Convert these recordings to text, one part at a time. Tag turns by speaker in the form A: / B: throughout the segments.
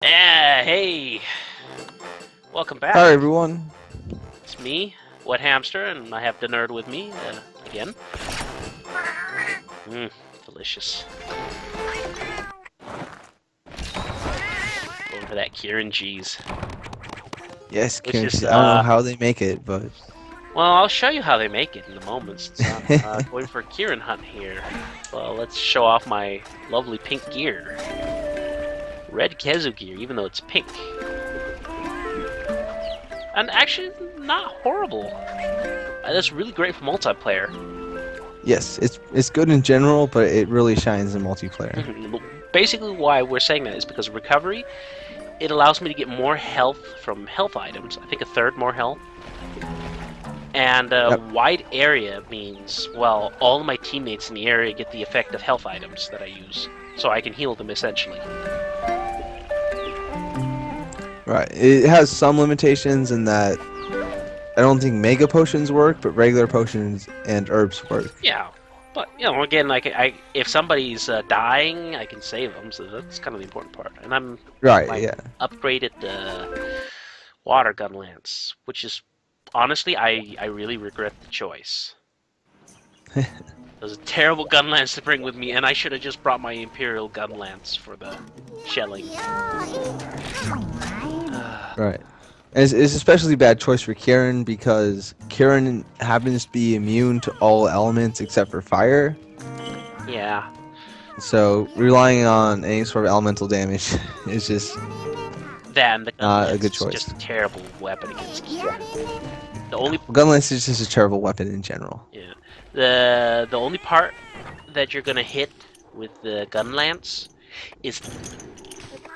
A: Yeah, hey! Welcome back.
B: Hi everyone.
A: It's me, Wet Hamster, and I have the nerd with me, again. Delicious. Going for that Kirin cheese.
B: Yes,
A: Which
B: Kirin,
A: is,
B: I don't know how they make it, but
A: well, I'll show you how they make it in a moment. Going for a Kirin hunt here. Well, let's show off my lovely pink gear. Red Kezu gear, even though it's pink. And actually, not horrible. That's really great for multiplayer.
B: yes, it's good in general, but it really shines in multiplayer.
A: Basically, why we're saying that is because recovery, it allows me to get more health from health items. I think a third more health. And wide area means, well, all of my teammates in the area get the effect of health items that I use. So I can heal them, essentially.
B: Right. It has some limitations in that I don't think mega potions work, but regular potions and herbs work.
A: Yeah, but, again, if somebody's dying, I can save them, so that's kind of the important part. And I'm upgraded the water gun lance, which is, honestly, I really regret the choice. It was a terrible gun lance to bring with me, and I should have just brought my Imperial gun lance for the shelling.
B: Right. It's especially bad choice for Kirin because Kirin happens to be immune to all elements except for fire.
A: Yeah.
B: So relying on any sort of elemental damage is just
A: the
B: not a good choice.
A: It's just a terrible weapon against Kirin.
B: Gun lance is just a terrible weapon in general.
A: Yeah. The only part that you're gonna hit with the gun lance is,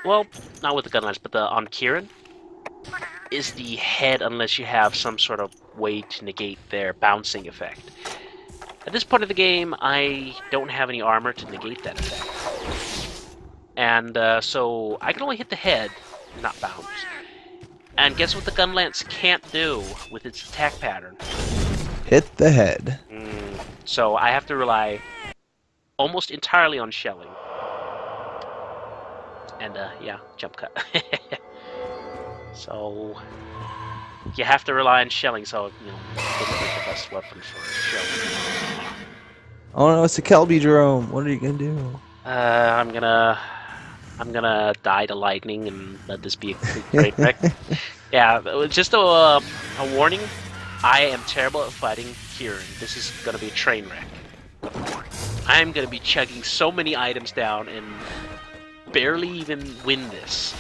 A: well, not with the gun lance, but on Kirin, is the head, unless you have some sort of way to negate their bouncing effect. At this point of the game, I don't have any armor to negate that effect. And so I can only hit the head, not bounce. And guess what the gun lance can't do with its attack pattern?
B: Hit the head.
A: So I have to rely almost entirely on shelling. And yeah, jump cut. So you have to rely on shelling, so it's the best weapon for shelling.
B: Oh no, it's a Kelbi Jerome. What are you gonna do?
A: I'm gonna die to lightning and let this be a great wreck. Yeah, just a warning. I am terrible at fighting Kirin. This is gonna be a train wreck. I'm gonna be chugging so many items down and barely even win this.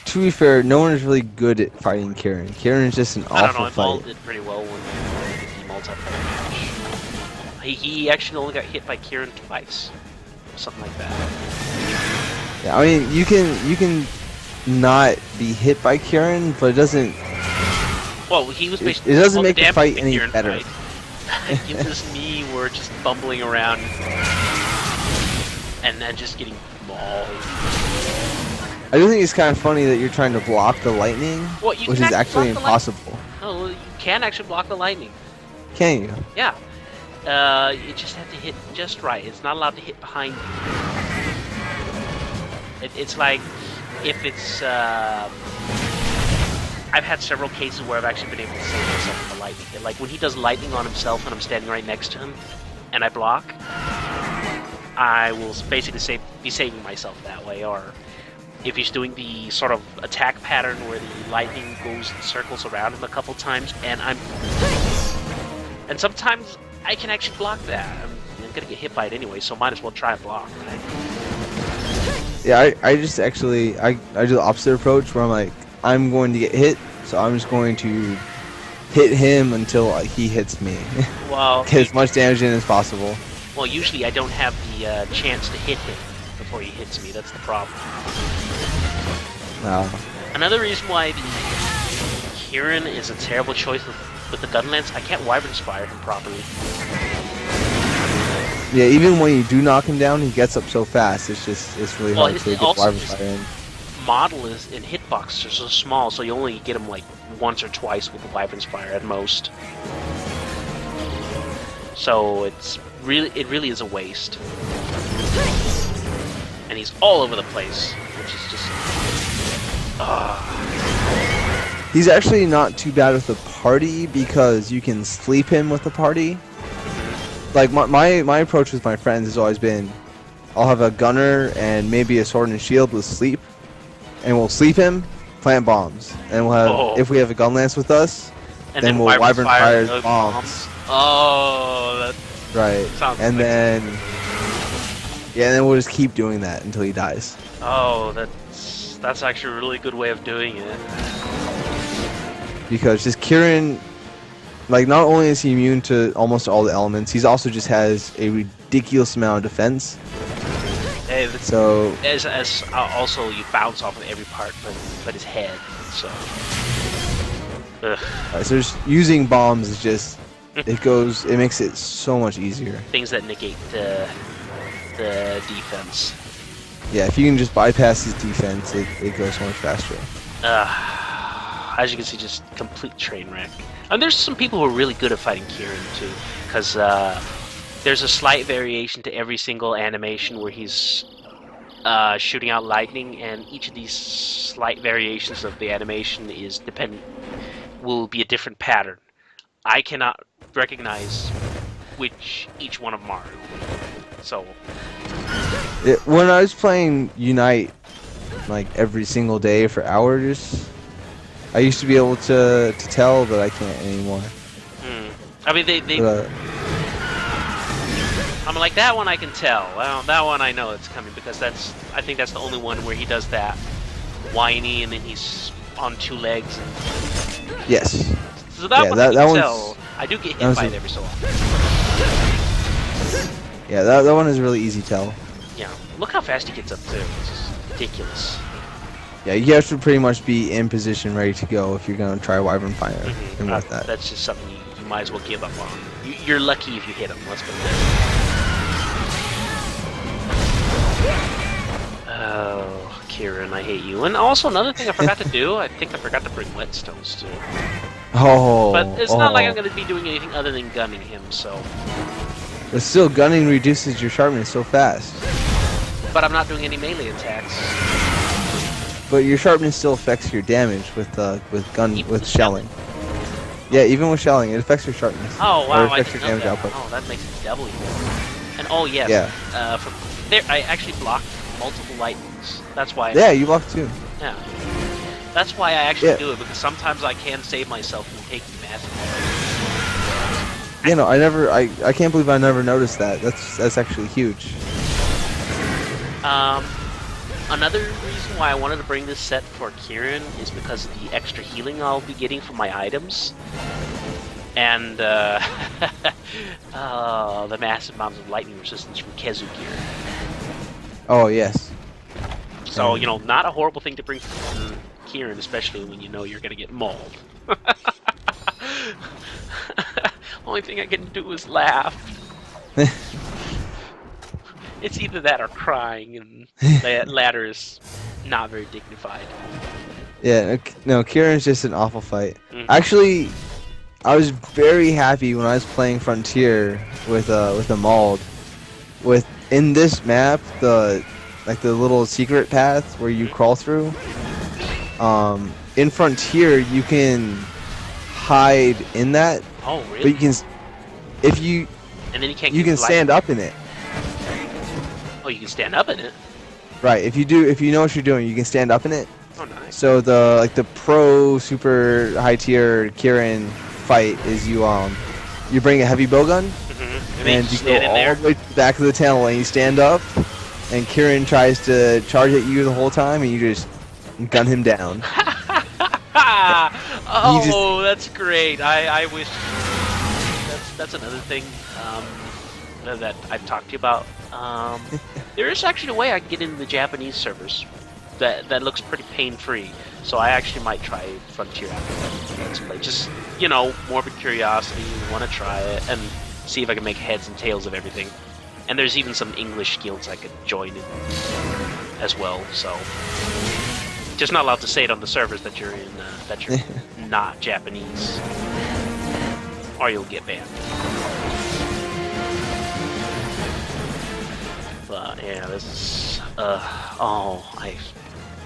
B: To be fair, no one is really good at fighting Kirin. Kirin is just an awful fight.
A: I don't know, Evolve did pretty well when the multiplayer match. He actually only got hit by Kirin twice. Something like that.
B: Yeah, I mean, you can not be hit by Kirin, but it doesn't...
A: Well, he was basically...
B: It doesn't make the fight any
A: Kirin
B: better.
A: You just me were just bumbling around and then just getting mauled.
B: I do think it's kind of funny that you're trying to block the lightning, which is actually impossible.
A: No, you can actually block the lightning.
B: Can you?
A: Yeah. You just have to hit just right. It's not allowed to hit behind you. It's like, if it's... I've had several cases where I've actually been able to save myself from the lightning. Like, when he does lightning on himself and I'm standing right next to him, and I block, I will basically be saving myself that way, or... if he's doing the sort of attack pattern where the lightning goes and circles around him a couple times, and sometimes I can actually block that. I'm gonna get hit by it anyway, so might as well try and block, right?
B: Yeah, I just actually, I do the opposite approach where I'm like, I'm going to get hit, so I'm just going to hit him until he hits me.
A: Well,
B: get as much damage in as possible.
A: Well, usually I don't have the chance to hit him before he hits me. That's the problem.
B: Wow.
A: Another reason why the Kirin is a terrible choice with the gun lance, I can't Wyvern Spire him properly.
B: Yeah, even when you do knock him down, he gets up so fast. It's really hard to get Wyvern Spire in.
A: Model is in hitboxes are so small, so you only get him like once or twice with the Wyvern Spire at most. So it really is a waste. And he's all over the place, which is just
B: He's actually not too bad with the party because you can sleep him with the party. Like my approach with my friends has always been, I'll have a gunner and maybe a sword and shield with sleep, and we'll sleep him, plant bombs, and we'll have if we have a gun lance with us,
A: and
B: then we'll wyvern fire
A: those
B: bombs.
A: Oh, that
B: Right.
A: sounds
B: And
A: like
B: then and then we'll just keep doing that until he dies.
A: Oh, that's actually a really good way of doing it.
B: Because just Kirin, like, not only is he immune to almost all the elements, he's also just has a ridiculous amount of defense.
A: Hey,
B: so
A: as also you bounce off of every part but his head. So.
B: So just using bombs is just it makes it so much easier.
A: Things that negate the defense.
B: Yeah, if you can just bypass his defense, it goes so much faster.
A: As you can see, just complete train wreck. And there's some people who are really good at fighting Kirin too, because there's a slight variation to every single animation where he's shooting out lightning, and each of these slight variations of the animation will be a different pattern. I cannot recognize which each one of them are. So
B: when I was playing Unite like every single day for hours, I used to be able to tell, but I can't anymore.
A: I mean, I'm like, that one I can tell. Well, that one I know it's coming because I think that's the only one where he does that whiny and then he's on two legs.
B: Yes.
A: So that one I can tell. I do get hit by it every so often.
B: Yeah, that one is a really easy tell.
A: Yeah, look how fast he gets up too. It's just ridiculous.
B: Yeah, you have to pretty much be in position, ready to go if you're gonna try wyvern fire and with that.
A: That's just something you might as well give up on. You're lucky if you hit him. Let's put it that way. Oh, Kirin, I hate you. And also another thing I forgot to do. I think I forgot to bring whetstones too.
B: Oh.
A: But it's not like I'm gonna be doing anything other than gunning him. So.
B: But still, gunning reduces your sharpness so fast.
A: But I'm not doing any melee attacks.
B: But your sharpness still affects your damage with shelling. Yeah, even with shelling, it affects your sharpness.
A: Oh wow!
B: Or it affects your damage output.
A: Oh, that makes it doubly more. And oh yes,
B: yeah.
A: From there, I actually blocked multiple lightnings. That's why.
B: Yeah, you blocked too.
A: Yeah. That's why I actually do it, because sometimes I can save myself from taking massive damage.
B: Yeah, no, I can't believe I never noticed that. That's actually huge.
A: Another reason why I wanted to bring this set for Kirin is because of the extra healing I'll be getting from my items. And, the massive amounts of lightning resistance from Kezu gear.
B: Oh, yes.
A: So, you know, not a horrible thing to bring for Kirin, especially when you know you're gonna get mauled. Only thing I can do is laugh. It's either that or crying, and that latter is not very dignified.
B: Yeah, no, Kirin's just an awful fight. Actually, I was very happy when I was playing Frontier with a mauled. In this map, the little secret path where you crawl through. In Frontier, you can hide in that.
A: Oh, really?
B: But you can,
A: and then you
B: can stand up in it.
A: Oh, you can stand up in it.
B: Right. If you know what you're doing, you can stand up in it.
A: Oh, nice.
B: So the pro super high tier Kirin fight is you bring a heavy bowgun and you go all the way to the back of the tunnel and you stand up, and Kirin tries to charge at you the whole time and you just gun him down.
A: Oh, that's great. I wish. That's another thing that I've talked to you about. There is actually a way I can get into the Japanese servers that looks pretty pain-free. So I actually might try Frontier after Let's Play. Just, you know, morbid curiosity, want to try it, and see if I can make heads and tails of everything. And there's even some English guilds I could join in as well, so... Just not allowed to say it on the servers that you're in, that you're not Japanese. Or you'll get banned. But yeah, this is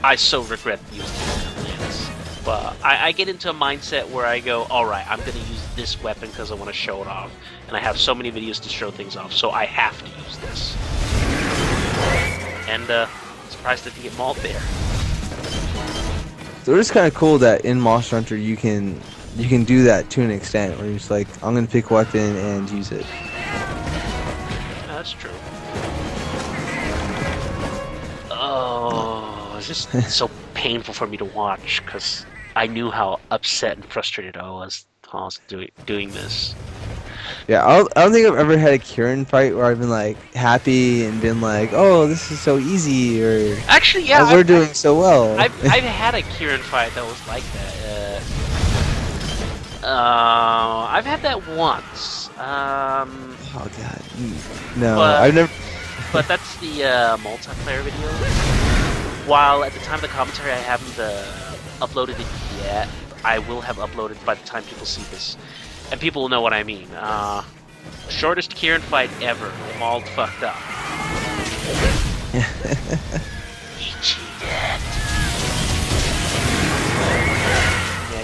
A: I so regret using this. But I get into a mindset where I go, all right, I'm gonna use this weapon because I want to show it off, and I have so many videos to show things off, so I have to use this. And surprised I didn't get mauled there.
B: So it's kind of cool that in Monster Hunter you can do that to an extent, where you're just like, I'm gonna pick a weapon and use it.
A: That's true. Oh, it's just so painful for me to watch because I knew how upset and frustrated I was doing this.
B: Yeah, I don't think I've ever had a Kirin fight where I've been like happy and been like, oh, this is so easy, or
A: actually, yeah,
B: we're doing so well.
A: I've had a Kirin fight that was like that. I've had that once.
B: Oh god, no,
A: but,
B: I've never.
A: But that's the multiplayer video. While at the time of the commentary I haven't uploaded it yet, I will have uploaded by the time people see this. And people will know what I mean. Shortest Kirin fight ever. Mauled fucked up. He cheated.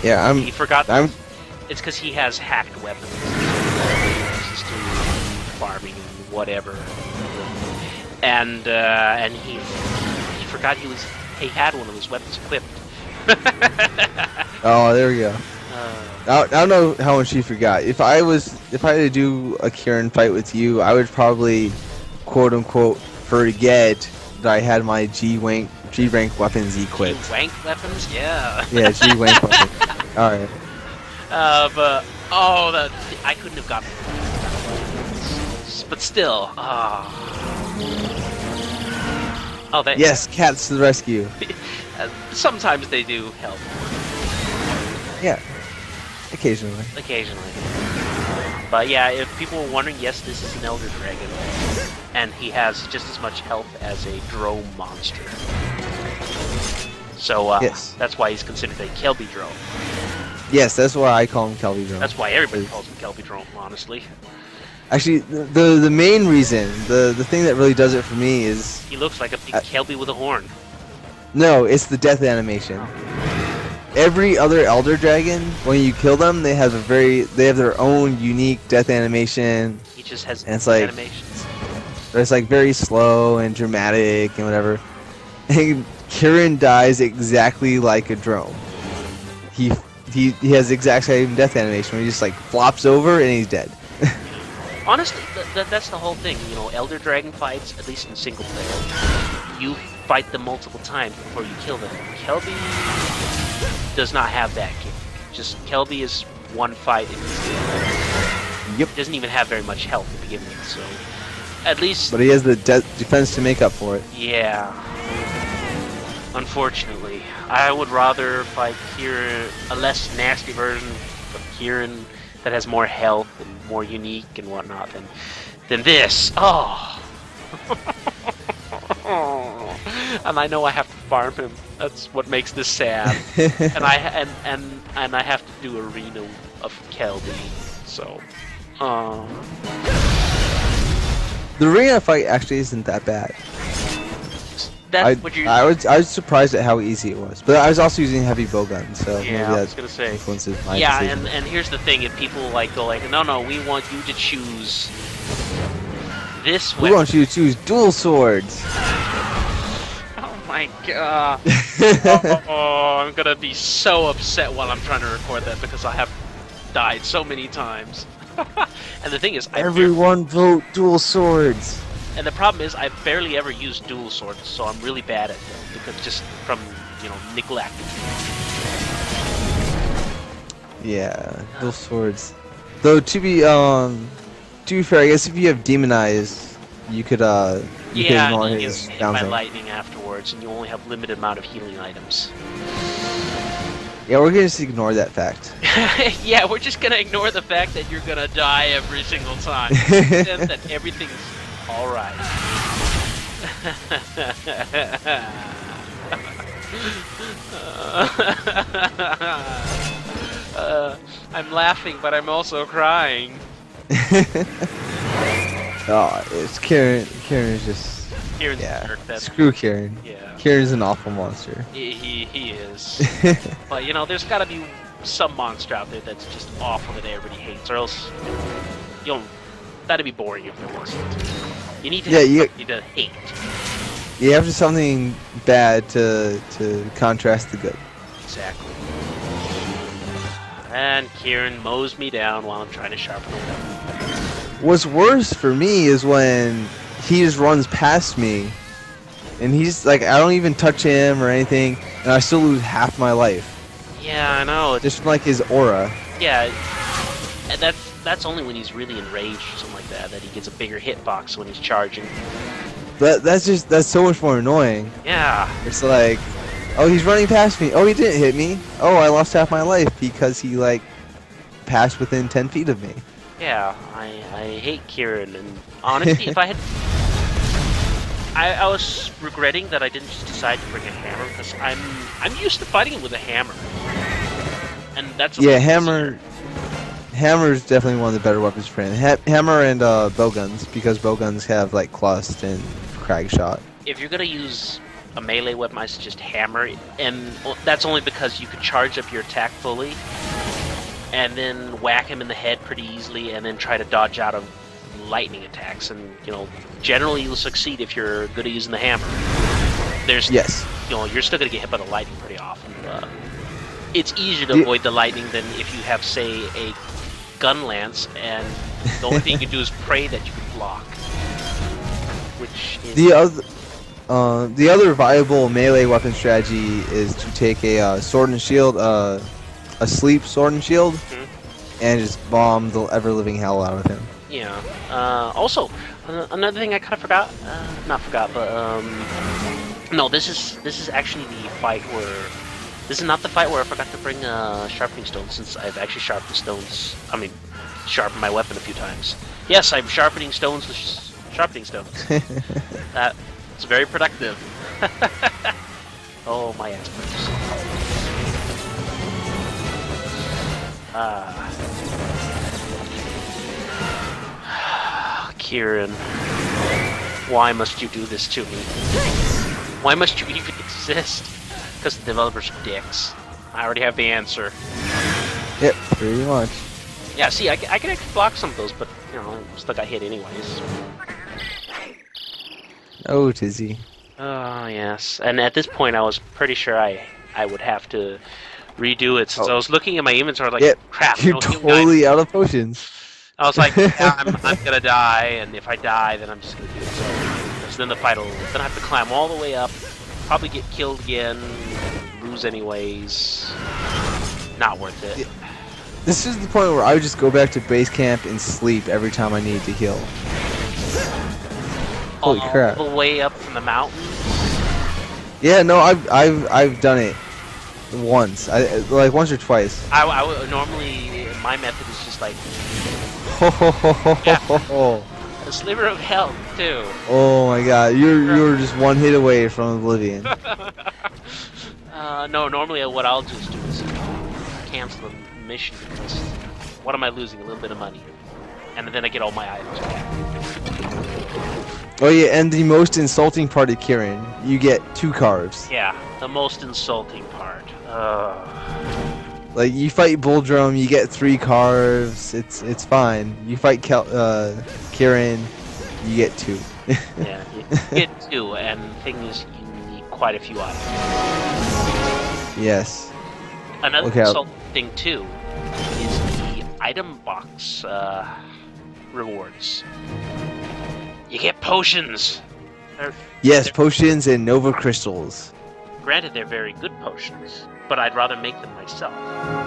B: Yeah,
A: he forgot. It's because he has hacked weapons. He's doing farming and whatever. And he forgot he had one of those weapons equipped.
B: Oh, there we go. I don't know how much he forgot. If I had to do a Kirin fight with you, I would probably, quote unquote, forget that I had my G rank weapons equipped.
A: G rank weapons, yeah.
B: Yeah, G rank weapons. All right.
A: But I couldn't have gotten it. But still,
B: yes, cats to the rescue.
A: Sometimes they do help.
B: Yeah, occasionally.
A: Occasionally. But yeah, if people were wondering, yes, this is an Elder Dragon, and he has just as much health as a drone monster. So
B: yes.
A: That's why he's considered a Kelbi drone.
B: Yes, that's why I call him Kelbi drone.
A: That's why everybody calls him Kelbi drone, honestly.
B: Actually, the main reason, the thing that really does it for me is...
A: He looks like a big Kelbi with a horn.
B: No, it's the death animation. Every other Elder Dragon, when you kill them, they have their own unique death animation.
A: He just has
B: animations. It's like very slow and dramatic and whatever. And Kirin dies exactly like a drone. He has the exact same death animation where he just like flops over and he's dead.
A: Honestly, that's the whole thing. You know, Elder Dragon fights, at least in single player, you fight them multiple times before you kill them. Kelbi does not have that kick. Just Kelbi is one fight and he's dead. Yep. He doesn't even have very much health to begin with, so at least.
B: But he has the defense to make up for it.
A: Yeah. Unfortunately, I would rather fight Kirin, a less nasty version of Kirin that has more health and more unique and whatnot than this. Oh. And I know I have to farm him. That's what makes this sad. and I have to do arena of Kelbi. So,
B: the arena fight actually isn't that bad. I was surprised at how easy it was, but I was also using heavy bowgun, so
A: yeah,
B: maybe
A: I was gonna say.
B: Influences my
A: yeah,
B: decision.
A: and here's the thing: if people go no, we want you to choose this weapon.
B: We want you to choose dual swords.
A: Oh my god! Oh, I'm gonna be so upset while I'm trying to record that because I have died so many times. And the thing is,
B: everyone vote dual swords.
A: And the problem is, I barely ever use dual swords, so I'm really bad at them because just from neglect.
B: Yeah, dual swords. Though to be fair, I guess if you have demonized, you could ignore his
A: hit
B: down
A: by
B: throw.
A: lightning afterwards, and you only have limited amount of healing items.
B: Yeah, we're gonna just ignore that fact.
A: Yeah, we're just gonna ignore the fact that you're gonna die every single time, and that everything's all right. I'm laughing, but I'm also crying.
B: Oh, it's Kirin. Kirin is just
A: Kirin's a
B: Yeah.
A: jerk.
B: Screw Kirin.
A: Yeah.
B: Kirin's an awful monster.
A: He is. But you know, there's got to be some monster out there that's just awful that everybody hates, or else that'd be boring if there wasn't. You need to have something to hate.
B: You have something bad to contrast the good.
A: Exactly. And Kirin mows me down while I'm trying to sharpen the weapon.
B: What's worse for me is when he just runs past me, and he's like, I don't even touch him or anything, and I still lose half my life.
A: Yeah, I know.
B: Just from, like, his aura.
A: Yeah, and that's only when he's really enraged or something like that he gets a bigger hitbox when he's charging.
B: That's so much more annoying.
A: Yeah.
B: It's like, oh, he's running past me. Oh, he didn't hit me. Oh, I lost half my life because he, like, passed within 10 feet of me.
A: Yeah, I hate Kirin, and honestly, if I had... I was regretting that I didn't just decide to bring a hammer, because I'm used to fighting him with a hammer. And that's a
B: Hammer is definitely one of the better weapons for him. Hammer and bowguns, because bowguns have, like, clust and crag shot.
A: If you're gonna use a melee weapon, I suggest hammer, and that's only because you can charge up your attack fully, and then whack him in the head pretty easily, and then try to dodge out of lightning attacks. And you know, generally you'll succeed if you're good at using the hammer. You're still gonna get hit by the lightning pretty often. It's easier to avoid the lightning than if you have, say, a gun lance, and the only thing you can do is pray that you can block. Which is...
B: The other viable melee weapon strategy is to take a sword and shield, a sleep sword and shield, and just bomb the ever-living hell out of him.
A: Yeah. Also, another thing I kind of forgot. Not forgot, but no. This is actually the fight where. This is not the fight where I forgot to bring sharpening stones, since I've actually sharpened stones. I mean, sharpened my weapon a few times. Yes, I'm sharpening stones with sharpening stones. It's very productive. Oh, my ass burns. Kirin, why must you do this to me? Why must you even exist? Because the developers are dicks. I already have the answer.
B: Yep, pretty much.
A: Yeah, see, I can actually block some of those, but, you know, I still got hit anyways.
B: Oh, Tizzy.
A: Oh, yes. And at this point, I was pretty sure I would have to redo it, since I was looking at my inventory like, crap.
B: You're totally out of potions.
A: I was like, yeah, I'm gonna die, and if I die, then I'm just gonna do it. So then the fight will... Then I have to climb all the way up, probably get killed again, lose anyways. Not worth it.
B: This is the point where I would just go back to base camp and sleep every time I need to heal. Holy crap!
A: All the way up from the mountains.
B: Yeah, no, I've done it once. Like once or twice.
A: I would normally, my method is just like a sliver of health too.
B: Oh my god, you're just one hit away from oblivion.
A: No, normally what I'll just do is cancel the mission, because what am I losing? A little bit of money, and then I get all my items back.
B: Oh yeah, and the most insulting part of Kirin, you get 2 carves.
A: Yeah, the most insulting part.
B: Like you fight Bulldrum, you get 3 carves. It's fine. You fight Kirin, you get 2.
A: Yeah, you get 2, and the thing is, you need quite a few items.
B: Yes.
A: Another insulting thing too is the item box rewards. You get potions.
B: Yes, potions and Nova crystals.
A: Granted, they're very good potions, but I'd rather make them myself.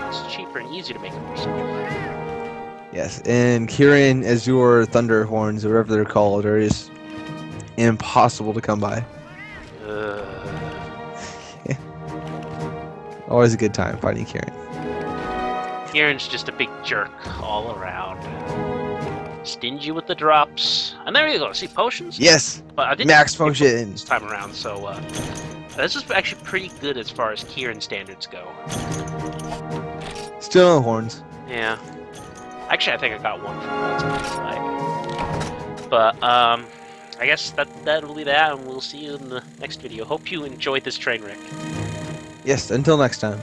A: It's cheaper and easier to make them yourself.
B: Yes, and Kirin, Azure, Thunder Horns, whatever they're called, are just impossible to come by. Always a good time fighting Kirin.
A: Kirin's just a big jerk all around. Stingy with the drops. And there you go. See, potions?
B: Yes!
A: But I didn't
B: Max potions!
A: This time around, so this is actually pretty good as far as Kirin standards go.
B: Still no horns.
A: Yeah. Actually, I think I got one from once. But, I I guess that'll be that, and we'll see you in the next video. Hope you enjoyed this train wreck.
B: Yes, until next time.